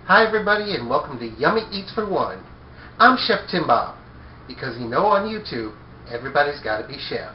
Hi everybody and welcome to Yummy Eats for One. I'm Chef Tim Bob, because you know on YouTube, everybody's got to be chef.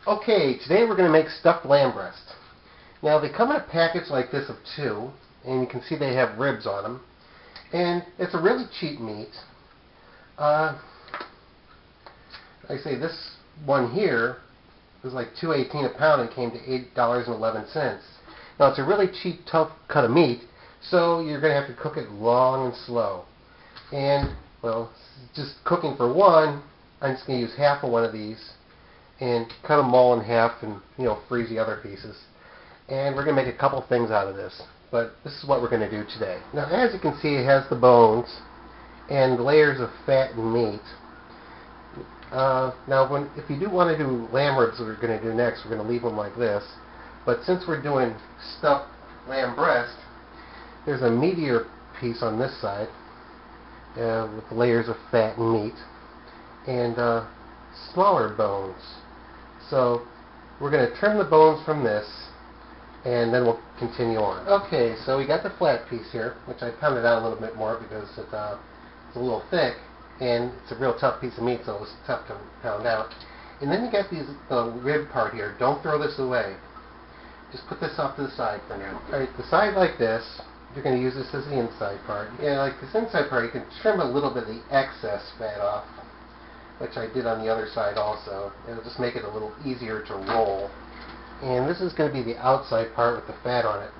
Okay, today we're going to make stuffed lamb breast. Now they come in a package like this of 2, and you can see they have ribs on them. And it's a really cheap meat. Like I say, this one here was like $2.18 a pound and came to $8.11. Now it's a really cheap, tough cut of meat, so you're going to have to cook it long and slow. And, well, just cooking for one, I'm just going to use half of one of these and cut them all in half and, freeze the other pieces. And we're going to make a couple things out of this. But this is what we're going to do today. Now, as you can see, it has the bones and layers of fat and meat. Now, if you do want to do lamb ribs, what we're going to do next, we're going to leave them like this. But since we're doing stuffed lamb breast, there's a meatier piece on this side with layers of fat and meat and smaller bones. So we're going to trim the bones from this, and then we'll continue on. Okay, so we got the flat piece here, which I pounded out a little bit more because it's a little thick, and it's a real tough piece of meat, so it was tough to pound out. And then you got the rib part here. Don't throw this away. Just put this off to the side for now. Alright, the side like this, you're going to use this as the inside part. Yeah, like this inside part, you can trim a little bit of the excess fat off, which I did on the other side also. It'll just make it a little easier to roll. And this is going to be the outside part with the fat on it.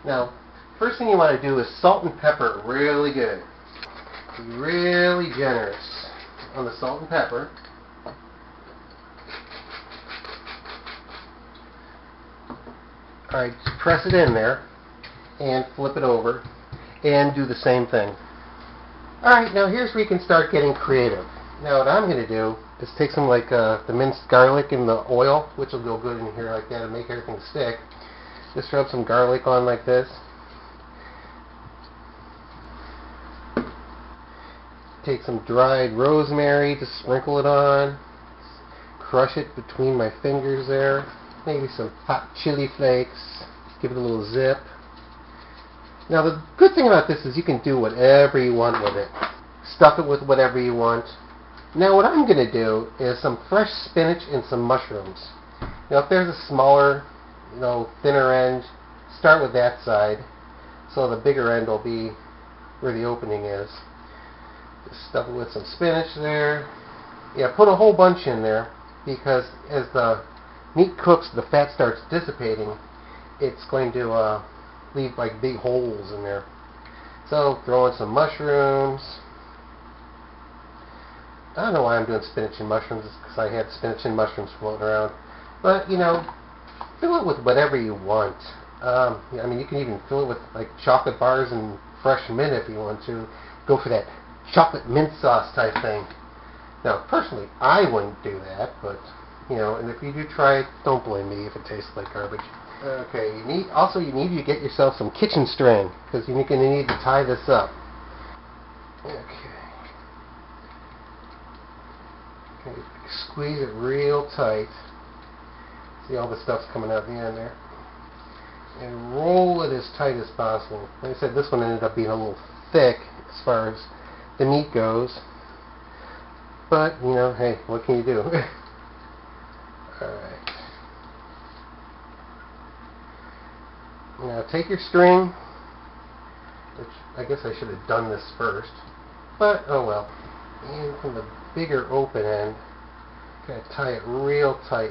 Now, first thing you want to do is salt and pepper it really good. Be really generous on the salt and pepper. Alright, press it in there and flip it over and do the same thing. Alright, now here's where you can start getting creative. Now what I'm going to do is take some the minced garlic and the oil, which will go good in here like that and make everything stick. Just rub some garlic on like this. Take some dried rosemary to sprinkle it on. Crush it between my fingers there. Maybe some hot chili flakes. Give it a little zip. Now the good thing about this is you can do whatever you want with it. Stuff it with whatever you want. Now what I'm going to do is some fresh spinach and some mushrooms. Now if there's a smaller, thinner end, start with that side. So the bigger end will be where the opening is. Just stuff it with some spinach there. Yeah, put a whole bunch in there because as the meat cooks, the fat starts dissipating. It's going to leave like big holes in there. So throw in some mushrooms. I don't know why I'm doing spinach and mushrooms. It's because I had spinach and mushrooms floating around. But, fill it with whatever you want. I mean, you can even fill it with like chocolate bars and fresh mint if you want to. Go for that chocolate mint sauce type thing. Now, personally, I wouldn't do that, but, and if you do try it, don't blame me if it tastes like garbage. Okay, you need to get yourself some kitchen string, because you're going to need to tie this up. Okay. Okay, squeeze it real tight. See all the stuff's coming out the end there. And roll it as tight as possible. Like I said, this one ended up being a little thick as far as the meat goes. But, hey, what can you do? Alright. Now take your string, which I guess I should have done this first. But, oh well. And from the bigger open end, gotta tie it real tight.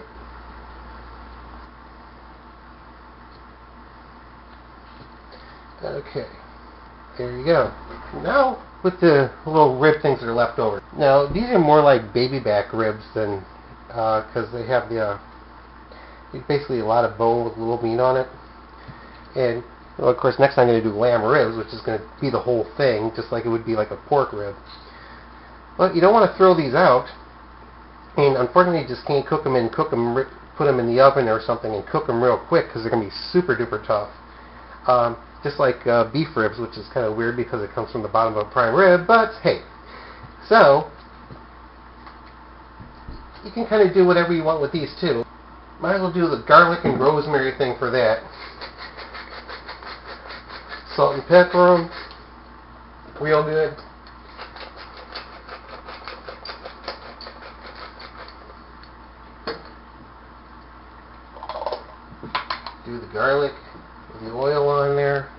Okay, there you go. Now with the little rib things that are left over. Now these are more like baby back ribs than because they have basically a lot of bone with little meat on it. And well, of course next I'm going to do lamb ribs, which is going to be the whole thing, just like it would be like a pork rib. But you don't want to throw these out, and unfortunately you just can't cook them put them in the oven or something and cook them real quick because they're going to be super duper tough. Just like beef ribs, which is kind of weird because it comes from the bottom of a prime rib, but hey. So, you can kind of do whatever you want with these too. Might as well do the garlic and rosemary thing for that. Salt and pepper them real good. Do the garlic with the oil on there.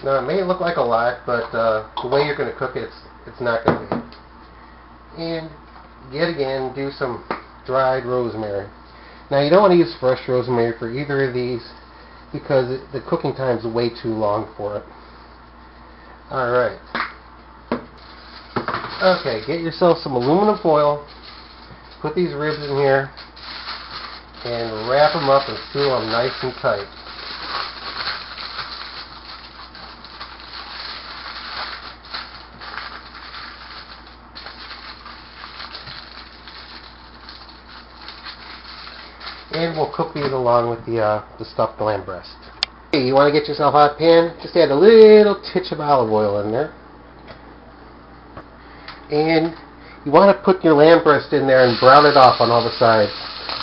Now it may look like a lot, but the way you're going to cook it, it's not going to be. And yet again, do some dried rosemary. Now you don't want to use fresh rosemary for either of these because the cooking time is way too long for it. Alright. Okay, get yourself some aluminum foil, put these ribs in here, and wrap them up and seal them nice and tight. And we'll cook these along with the stuffed lamb breast. Okay, you want to get yourself a hot pan, just add a little titch of olive oil in there. And you want to put your lamb breast in there and brown it off on all the sides.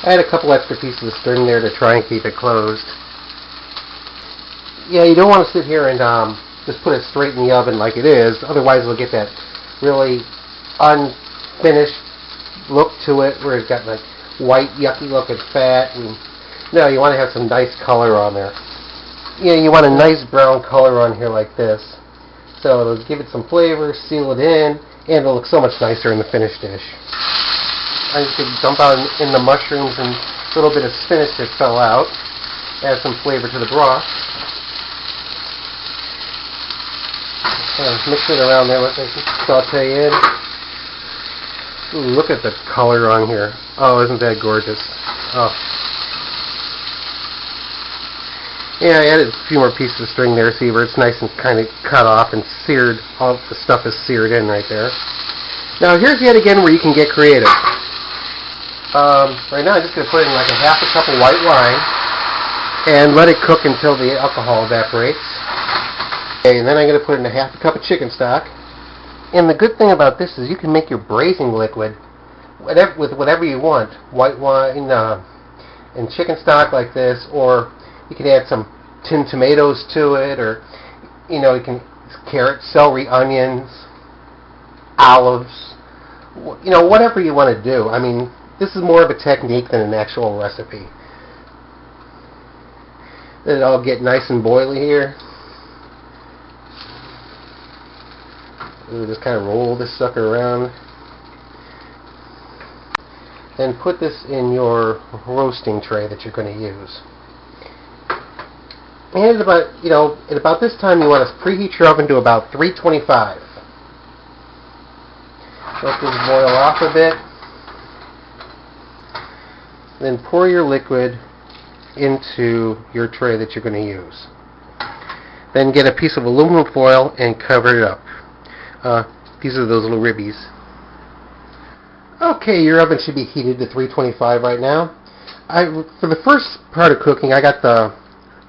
I had a couple extra pieces of string there to try and keep it closed. Yeah, you don't want to sit here and just put it straight in the oven like it is, otherwise we'll get that really unfinished look to it where it's got like white, yucky looking fat. And no, you want to have some nice color on there. Yeah, you want a nice brown color on here like this. So it'll give it some flavor, seal it in, and it'll look so much nicer in the finished dish. I just could dump out in the mushrooms and a little bit of spinach that fell out. Add some flavor to the broth. Mix it around there, let it saute in. Ooh, look at the color on here. Oh, isn't that gorgeous? Oh. Yeah, I added a few more pieces of string there, see where it's nice and kind of cut off and seared. All the stuff is seared in right there. Now here's yet again where you can get creative. Right now I'm just going to put in like a half a cup of white wine and let it cook until the alcohol evaporates. Okay, and then I'm going to put in a half a cup of chicken stock. And the good thing about this is you can make your braising liquid with whatever you want. White wine and chicken stock like this, or you can add some tinned tomatoes to it, or you can carrots, celery, onions, olives, whatever you want to do. I mean, this is more of a technique than an actual recipe. Let it all get nice and boily here. Ooh, just kind of roll this sucker around. Then put this in your roasting tray that you're going to use. And at about this time you want to preheat your oven to about 325. Let this boil off a bit. Then pour your liquid into your tray that you're going to use. Then get a piece of aluminum foil and cover it up. These are those little ribbies. Okay, your oven should be heated to 325 right now. For the first part of cooking, I got the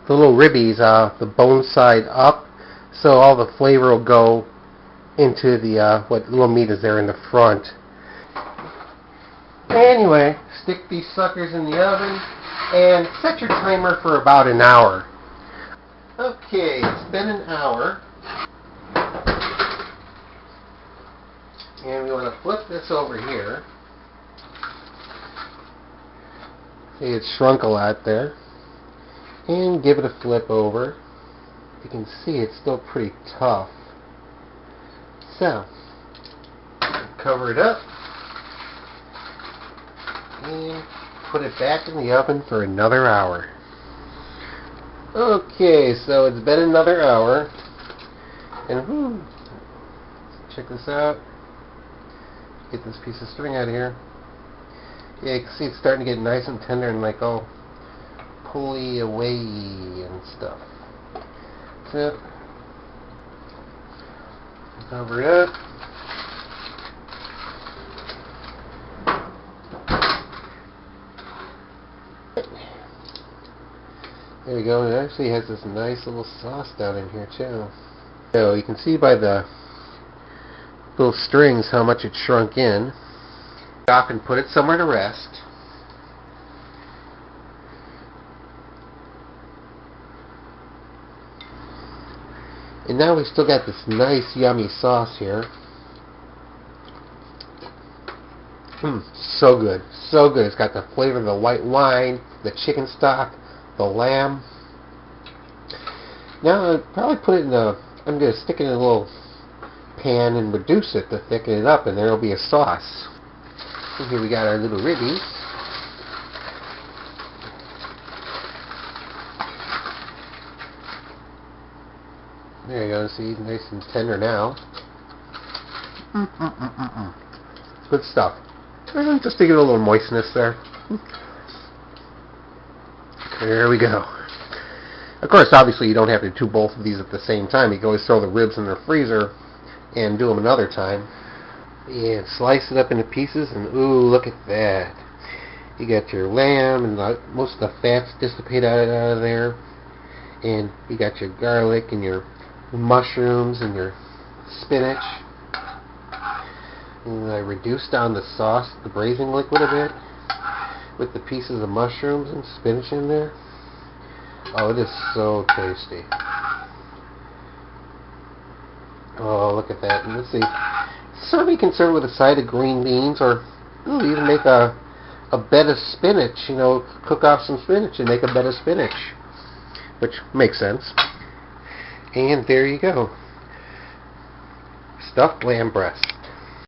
little ribbies, the bone side up, so all the flavor will go into the what little meat is there in the front. Anyway, stick these suckers in the oven and set your timer for about an hour. Okay, it's been an hour. And we want to flip this over here. See, it's shrunk a lot there. And give it a flip over. You can see it's still pretty tough. So, cover it up. And put it back in the oven for another hour. Okay, so it's been another hour. And check this out. Get this piece of string out of here. Yeah, you can see it's starting to get nice and tender and like all pulley away and stuff. So, cover it up. There you go. It actually has this nice little sauce down in here too. So you can see by the little strings how much it shrunk in. Stop and put it somewhere to rest. And now we've still got this nice yummy sauce here. So good. So good. It's got the flavor of the white wine, the chicken stock, the lamb. Now I'll probably put it in I'm going to stick it in a little pan and reduce it to thicken it up, and there will be a sauce. And here we got our little ribbies. There you go. See, nice and tender now. Good stuff. Just to get a little moistness there. There we go. Of course, obviously, you don't have to do both of these at the same time. You can always throw the ribs in the freezer and do them another time. And slice it up into pieces, and ooh, look at that. You got your lamb, and most of the fats dissipate out of there. And you got your garlic, and your mushrooms, and your spinach. And I reduced down the sauce, the braising liquid a bit, with the pieces of mushrooms and spinach in there. Oh, it is so tasty. Oh, look at that. And let's see. Certainly you can serve it with a side of green beans, or even make a bed of spinach. You know, cook off some spinach and make a bed of spinach, which makes sense. And there you go. Stuffed lamb breast.